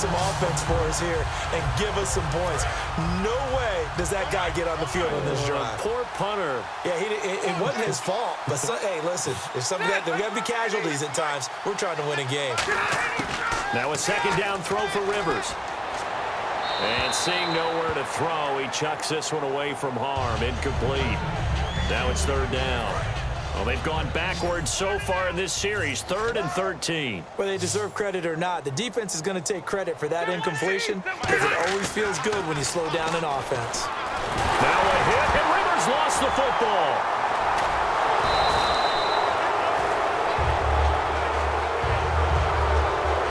some offense for us here and give us some points. No way does that guy get on the field on this drive. Poor punter. Yeah, it wasn't his fault. But, hey, listen, there's got to be casualties at times. We're trying to win a game. Now a second down throw for Rivers. And seeing nowhere to throw, he chucks this one away from harm. Incomplete. Now it's third down. Well, they've gone backwards so far in this series, 3rd and 13. Whether they deserve credit or not, the defense is going to take credit for that incompletion because it always feels good when you slow down an offense. Now a hit, and Rivers lost the football.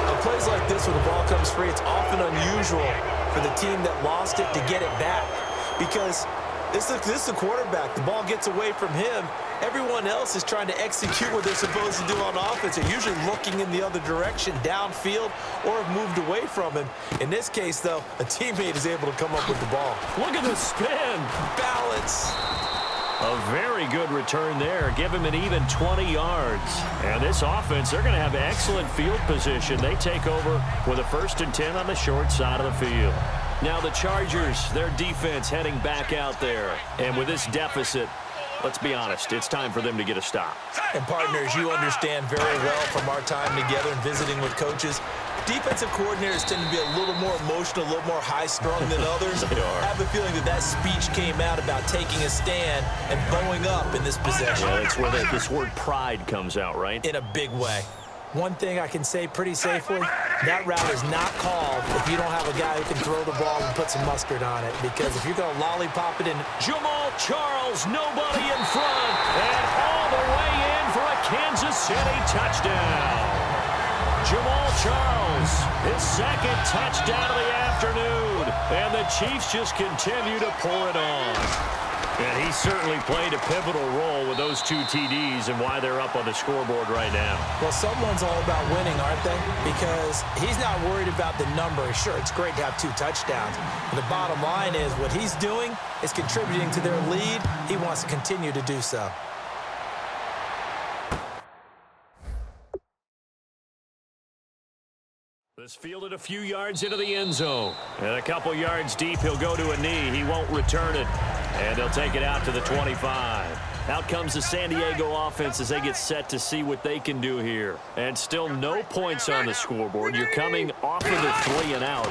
On plays like this where the ball comes free, it's often unusual for the team that lost it to get it back because this is the quarterback. The ball gets away from him. Everyone else is trying to execute what they're supposed to do on offense. They're usually looking in the other direction, downfield, or have moved away from him. In this case, though, a teammate is able to come up with the ball. Look at the spin. Balance. A very good return there. Give him an even 20 yards. And this offense, they're going to have excellent field position. They take over with a 1st and 10 on the short side of the field. Now the Chargers, their defense heading back out there. And with this deficit, let's be honest, it's time for them to get a stop. And partners, you understand very well from our time together and visiting with coaches, defensive coordinators tend to be a little more emotional, a little more high-strung than others. They are. I have a feeling that speech came out about taking a stand and bowing up in this possession. Yeah, that's where this word pride comes out, right? In a big way. One thing I can say pretty safely, that route is not called if you don't have a guy who can throw the ball and put some mustard on it. Because if you're going to lollipop it in, Jamal Charles, nobody in front, and all the way in for a Kansas City touchdown. Jamal Charles, his 2nd touchdown of the afternoon, and the Chiefs just continue to pour it on. And he certainly played a pivotal role with those 2 TDs and why they're up on the scoreboard right now. Well, someone's all about winning, aren't they? Because he's not worried about the number. Sure, it's great to have 2 touchdowns. But the bottom line is what he's doing is contributing to their lead. He wants to continue to do so. This fielded a few yards into the end zone. And a couple yards deep, he'll go to a knee. He won't return it. And they'll take it out to the 25. Out comes the San Diego offense as they get set to see what they can do here. And still no points on the scoreboard. You're coming off of the 3 and out.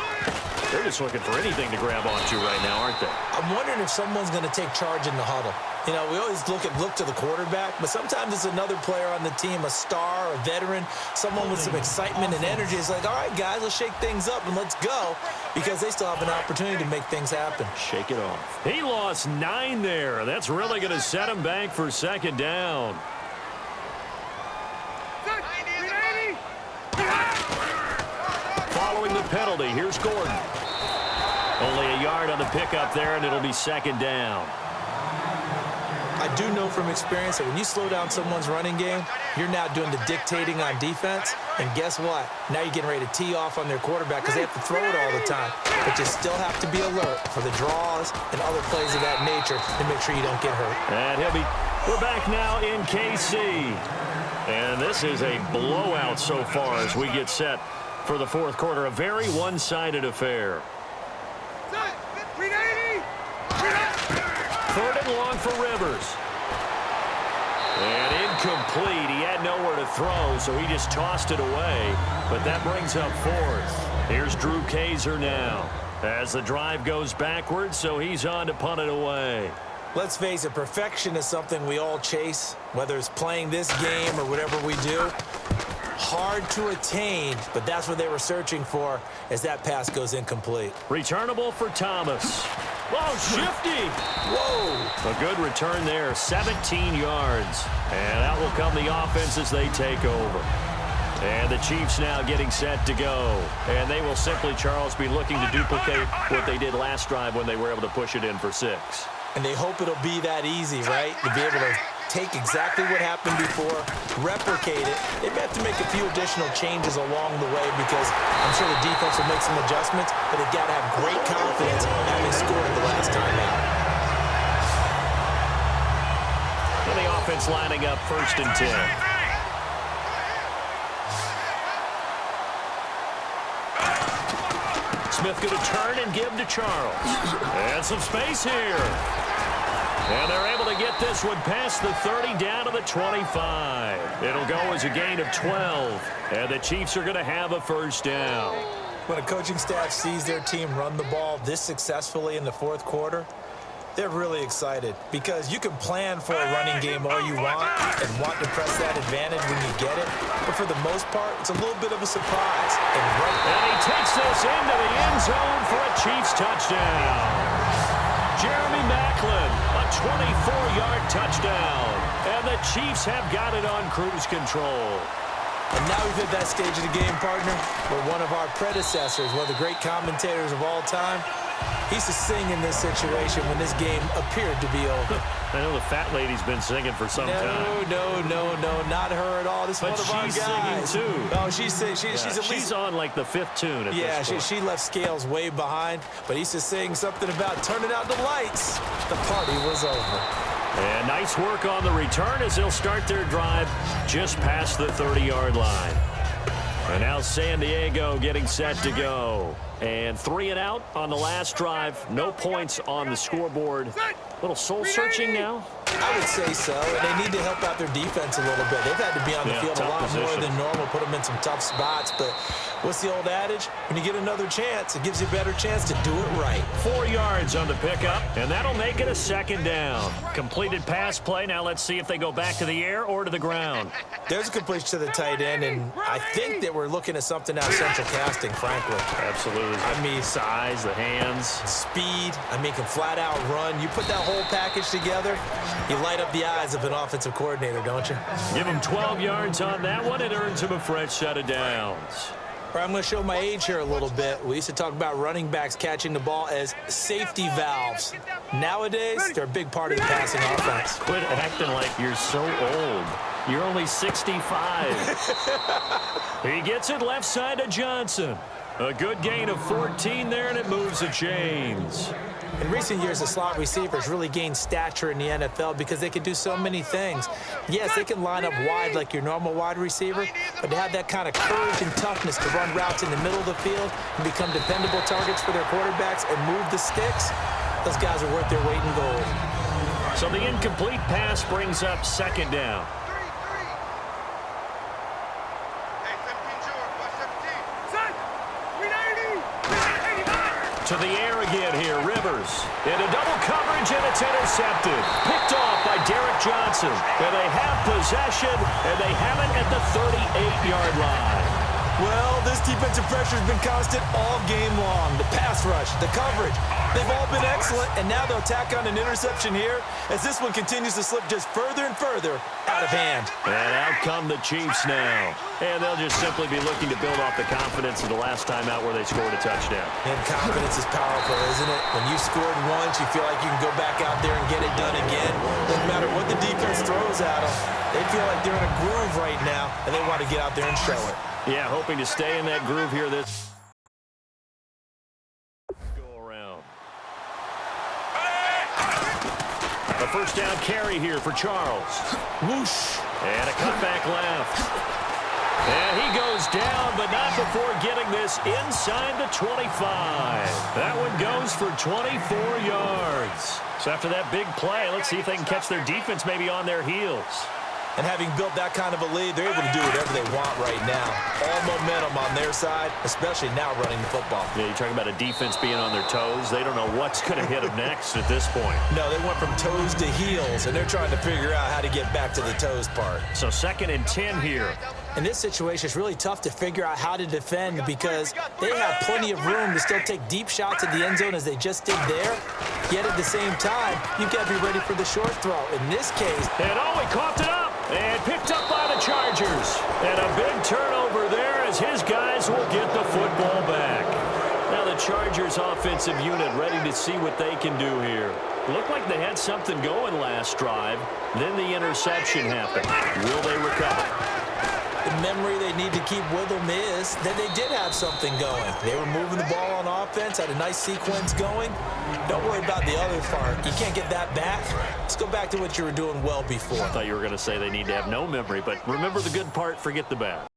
They're just looking for anything to grab onto right now, aren't they? I'm wondering if someone's going to take charge in the huddle. You know, we always look to the quarterback, but sometimes it's another player on the team, a star, a veteran, someone with some excitement and energy. It's like, all right, guys, let's shake things up and let's go, because they still have an opportunity to make things happen. Shake it off. He lost 9 there. That's really going to set him back for 2nd down. Following the penalty, here's Gordon. Only a yard on the pickup there, and it'll be 2nd down. I do know from experience that when you slow down someone's running game, you're now doing the dictating on defense. And guess what? Now you're getting ready to tee off on their quarterback because they have to throw it all the time. But you still have to be alert for the draws and other plays of that nature to make sure you don't get hurt. And we're back now in KC. And this is a blowout so far as we get set for the 4th quarter. A very one-sided affair. 3rd and long for Rivers. And incomplete. He had nowhere to throw, so he just tossed it away. But that brings up 4th. Here's Drew Kaiser now as the drive goes backwards, so he's on to punt it away. Let's face it, perfection is something we all chase, whether it's playing this game or whatever we do. Hard to attain, but that's what they were searching for as that pass goes incomplete. Returnable for Thomas. Oh, shifty. Whoa. A good return there, 17 yards. And out will come the offense as they take over. And the Chiefs now getting set to go. And they will simply, Charles, be looking to duplicate what they did last drive when they were able to push it in for 6. And they hope it'll be that easy, right? To be able to take exactly what happened before, replicate it. They may have to make a few additional changes along the way because I'm sure the defense will make some adjustments, but they've got to have great confidence having scored the last time out. And the offense lining up 1st and 10. Smith going to turn and give to Charles. And some space here. And they're able to get this one past the 30 down to the 25. It'll go as a gain of 12. And the Chiefs are going to have a first down. When a coaching staff sees their team run the ball this successfully in the fourth quarter, they're really excited because you can plan for a running game all you want and want to press that advantage when you get it. But for the most part, it's a little bit of a surprise. And he takes this into the end zone for a Chiefs touchdown. Jeremy Maclin, a 24-yard touchdown. And the Chiefs have got it on cruise control. And now we've hit that stage of the game, partner, where one of our predecessors, one of the great commentators of all time, he used to sing in this situation when this game appeared to be over. I know the fat lady's been singing for some time. No, not her at all. This is one of our guys. But she's singing, too. Oh, she's at least... She's on, like, the fifth tune at this point. She left Scales way behind, but he used to sing something about turning out the lights. The party was over. And nice work on the return as they'll start their drive just past the 30-yard line. And now San Diego getting set to go. And 3 and out on the last drive. No points on the scoreboard. A little soul-searching now. I would say so. And they need to help out their defense a little bit. They've had to be on the field a lot more than normal, put them in some tough spots. But what's the old adage? When you get another chance, it gives you a better chance to do it right. 4 yards on the pickup, and that'll make it a second down. Completed pass play. Now let's see if they go back to the air or to the ground. There's a completion to the tight end, and I think that we're looking at something out of central casting, frankly. Absolutely. I mean, size, the hands. Speed. I mean, can flat out run. You put that whole package together, you light up the eyes of an offensive coordinator, don't you? Give him 12 yards on that one. It earns him a fresh set of downs. I'm going to show my age here a little bit. We used to talk about running backs catching the ball as safety valves. Nowadays, they're a big part of the passing offense. Quit acting like you're so old. You're only 65. He gets it left side to Johnson. A good gain of 14 there, and it moves the chains. In recent years, the slot receivers really gained stature in the NFL because they can do so many things. Yes, they can line up wide like your normal wide receiver, but to have that kind of courage and toughness to run routes in the middle of the field and become dependable targets for their quarterbacks and move the sticks, those guys are worth their weight in gold. So the incomplete pass brings up second down. To the air again here, Rivers. Into double coverage, and it's intercepted. Picked off by Derek Johnson. And they have possession, and they have it at the 38-yard line. Well, this defensive pressure has been constant all game long. The pass rush, the coverage, they've all been excellent, and now they'll tack on an interception here as this one continues to slip just further and further out of hand. And out come the Chiefs now. And they'll just simply be looking to build off the confidence of the last time out where they scored a touchdown. And confidence is powerful, isn't it? When you scored once, you feel like you can go back out there and get it done again. Doesn't matter what the defense throws at them. They feel like they're in a groove right now, and they want to get out there and show it. Yeah, hoping to stay in that groove here this go around. A first down carry here for Charles. Whoosh. And a cutback left. And he goes down, but not before getting this inside the 25. That one goes for 24 yards. So after that big play, let's see if they can catch their defense maybe on their heels. And having built that kind of a lead, they're able to do whatever they want right now. All momentum on their side, especially now running the football. Yeah, you're talking about a defense being on their toes. They don't know what's going to hit them next at this point. No, they went from toes to heels, and they're trying to figure out how to get back to the toes part. So 2nd and 10 here. In this situation, it's really tough to figure out how to defend because they have plenty of room to still take deep shots at the end zone as they just did there. Yet at the same time, you've got to be ready for the short throw. In this case... And he coughed it up. And picked up by the Chargers. And a big turnover there as his guys will get the football back. Now the Chargers offensive unit ready to see what they can do here. Looked like they had something going last drive. Then the interception happened. Will they recover? The memory they need to keep with them is that they did have something going. They were moving the ball on offense, had a nice sequence going. Don't worry about the other part. You can't get that back. Let's go back to what you were doing well before. I thought you were going to say they need to have no memory, but remember the good part, forget the bad.